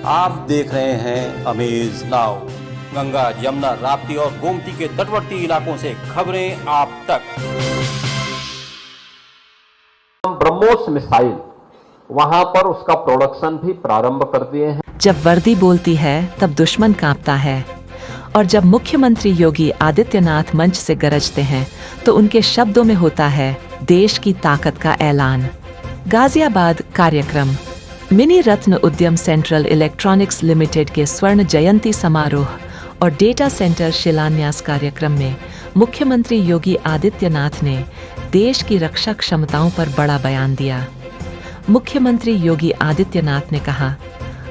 आप देख रहे हैं अमेज नाउ। गंगा, यमुना, राप्ती और गोमती के तटवर्ती इलाकों से खबरें आप तक। ब्रह्मोस मिसाइल वहां पर उसका प्रोडक्शन भी प्रारंभ कर दिए हैं। जब वर्दी बोलती है तब दुश्मन कांपता है, और जब मुख्यमंत्री योगी आदित्यनाथ मंच से गरजते हैं तो उनके शब्दों में होता है देश की ताकत का ऐलान। गाजियाबाद कार्यक्रम। मिनी रत्न उद्यम सेंट्रल इलेक्ट्रॉनिक्स लिमिटेड के स्वर्ण जयंती समारोह और डेटा सेंटर शिलान्यास कार्यक्रम में मुख्यमंत्री योगी आदित्यनाथ ने देश की रक्षा क्षमताओं पर बड़ा बयान दिया। मुख्यमंत्री योगी आदित्यनाथ ने कहा,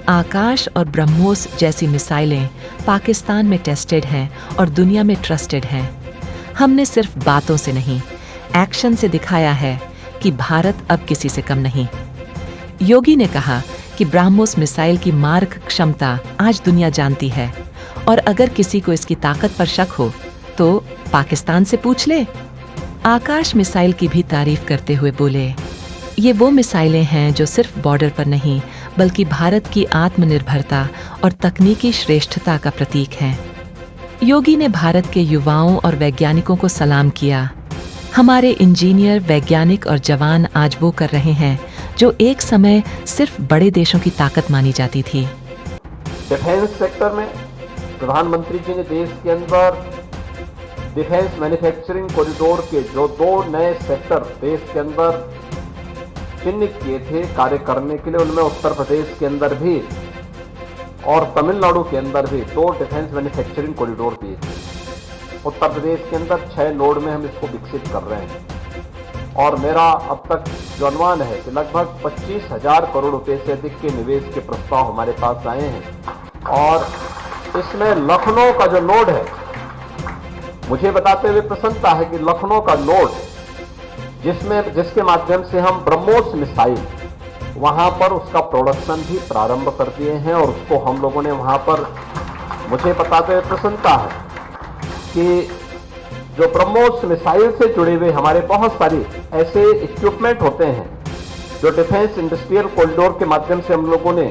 आकाश और ब्रह्मोस जैसी मिसाइलें पाकिस्तान में टेस्टेड हैं और दुनिया में ट्रस्टेड हैं। हमने सिर्फ बातों से नहीं, एक्शन से दिखाया है कि भारत अब किसी से कम नहीं। योगी ने कहा कि ब्रह्मोस मिसाइल की मारक क्षमता आज दुनिया जानती है, और अगर किसी को इसकी ताकत पर शक हो तो पाकिस्तान से पूछ ले। आकाश मिसाइल की भी तारीफ करते हुए बोले, ये वो मिसाइलें हैं जो सिर्फ बॉर्डर पर नहीं बल्कि भारत की आत्मनिर्भरता और तकनीकी श्रेष्ठता का प्रतीक हैं। योगी ने भारत के युवाओं और वैज्ञानिकों को सलाम किया। हमारे इंजीनियर, वैज्ञानिक और जवान आज वो कर रहे हैं जो एक समय सिर्फ बड़े देशों की ताकत मानी जाती थी। डिफेंस सेक्टर में प्रधानमंत्री जी ने देश के अंदर डिफेंस मैन्युफैक्चरिंग कॉरिडोर के जो 2 नए सेक्टर देश के अंदर चिन्हित किए थे कार्य करने के लिए, उनमें उत्तर प्रदेश के अंदर भी और तमिलनाडु के अंदर भी 2 डिफेंस मैन्युफैक्चरिंग कॉरिडोर दिए थे। उत्तर प्रदेश के अंदर 6 नोड में हम इसको विकसित कर रहे हैं, और मेरा अब तक जो अनुमान है कि लगभग 25,000 करोड़ रुपए से अधिक के निवेश के प्रस्ताव हमारे पास आए हैं। और इसमें लखनऊ का जो नोड है, मुझे बताते हुए प्रसन्नता है कि लखनऊ का नोड जिसके माध्यम से हम ब्रह्मोस मिसाइल वहां पर उसका प्रोडक्शन भी प्रारंभ कर दिए हैं, और उसको हम लोगों ने वहां पर, मुझे बताते हुए प्रसन्नता है कि जो ब्रह्मोस मिसाइल से जुड़े हुए हमारे बहुत सारे ऐसे इक्विपमेंट होते हैं जो डिफेंस इंडस्ट्रियल कॉरिडोर के माध्यम से हम लोगों ने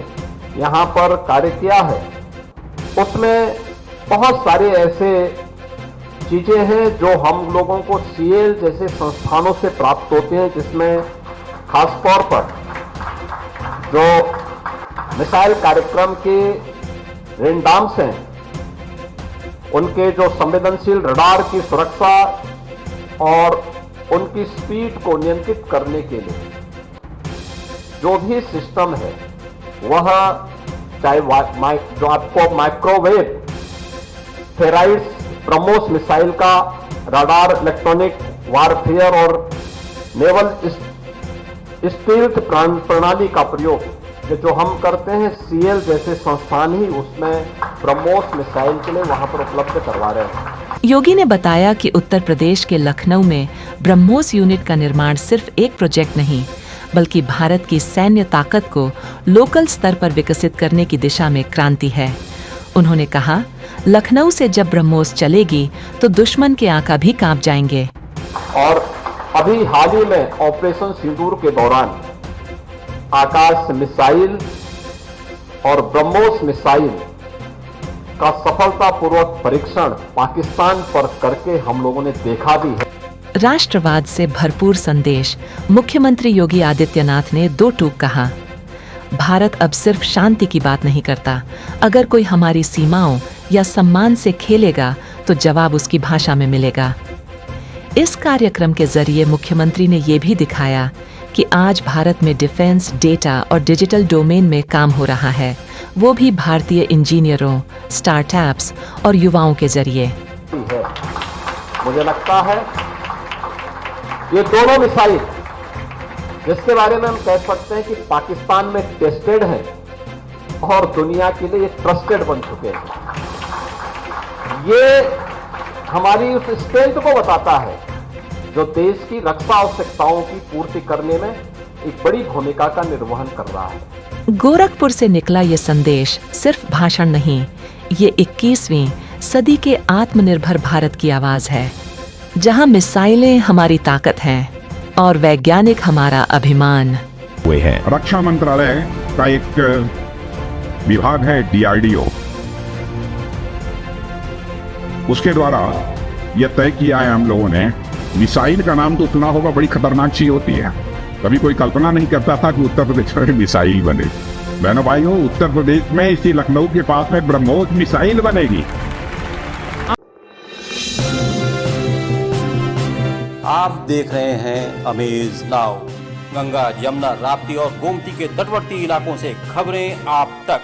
यहाँ पर कार्य किया है, उसमें बहुत सारे ऐसे चीजें हैं जो हम लोगों को सीएल जैसे संस्थानों से प्राप्त होते हैं, जिसमें खास तौर पर जो मिसाइल कार्यक्रम के रेनडाम्स हैं, उनके जो संवेदनशील रडार की सुरक्षा और उनकी स्पीड को नियंत्रित करने के लिए जो भी सिस्टम है, वह चाहे जो आपको माइक्रोवेव फेराइड्स ब्रह्मोस मिसाइल का रडार, इलेक्ट्रॉनिक वारफेयर और नेवल स्टील्थ प्रणाली का प्रयोग जो हम करते हैं, सीएल जैसे संस्थान ही उसमें ब्रह्मोस मिसाइल के लिए वहां पर उपलब्ध करवा रहे हैं। योगी ने बताया कि उत्तर प्रदेश के लखनऊ में ब्रह्मोस यूनिट का निर्माण सिर्फ एक प्रोजेक्ट नहीं बल्कि भारत की सैन्य ताकत को लोकल स्तर पर विकसित करने की दिशा में क्रांति है। उन्होंने कहा, लखनऊ से जब ब्रह्मोस चलेगी तो दुश्मन के आंखा भी कांप जाएंगे। और अभी हाल ही में ऑपरेशन सिंदूर के दौरान आकाश मिसाइल और ब्रह्मोस मिसाइल का सफलतापूर्वक परीक्षण पाकिस्तान पर करके हम लोगों ने देखा भी है। राष्ट्रवाद से भरपूर संदेश। मुख्यमंत्री योगी आदित्यनाथ ने 2 टूक कहा, भारत अब सिर्फ शांति की बात नहीं करता, अगर कोई हमारी सीमाओं या सम्मान से खेलेगा तो जवाब उसकी भाषा में मिलेगा। इस कार्यक्रम के जरिए मुख्यमंत्री ने ये भी दिखाया कि आज भारत में डिफेंस, डेटा और डिजिटल डोमेन में काम हो रहा है, वो भी भारतीय इंजीनियरों, स्टार्टअप्स और युवाओं के जरिए। मुझे लगता है ये दोनों मिसाइल जिसके बारे में हम कह सकते हैं कि पाकिस्तान में टेस्टेड है और दुनिया के लिए ट्रस्टेड बन चुके हैं, ये हमारी उस स्ट्रेंथ को बताता है जो देश की रक्षा आवश्यकताओं की पूर्ति करने में एक बड़ी भूमिका का निर्वहन कर रहा है। गोरखपुर से निकला ये संदेश सिर्फ भाषण नहीं, ये 21वीं सदी के आत्मनिर्भर भारत की आवाज है, जहां मिसाइलें हमारी ताकत हैं और वैज्ञानिक हमारा अभिमान। रक्षा मंत्रालय का एक विभाग है DRDO, उसके द्वारा यह तय किया है हम लोगों ने। मिसाइल का नाम तो सुना होगा, बड़ी खतरनाक चीज होती है। कभी कोई कल्पना नहीं करता था कि उत्तर प्रदेश में मिसाइल बने। बहनों भाइयों, उत्तर प्रदेश में इसी लखनऊ के पास में ब्रह्मोस मिसाइल बनेगी। आप देख रहे हैं अमेज नाउ। गंगा, यमुना, राप्ती और गोमती के तटवर्ती इलाकों से खबरें आप तक।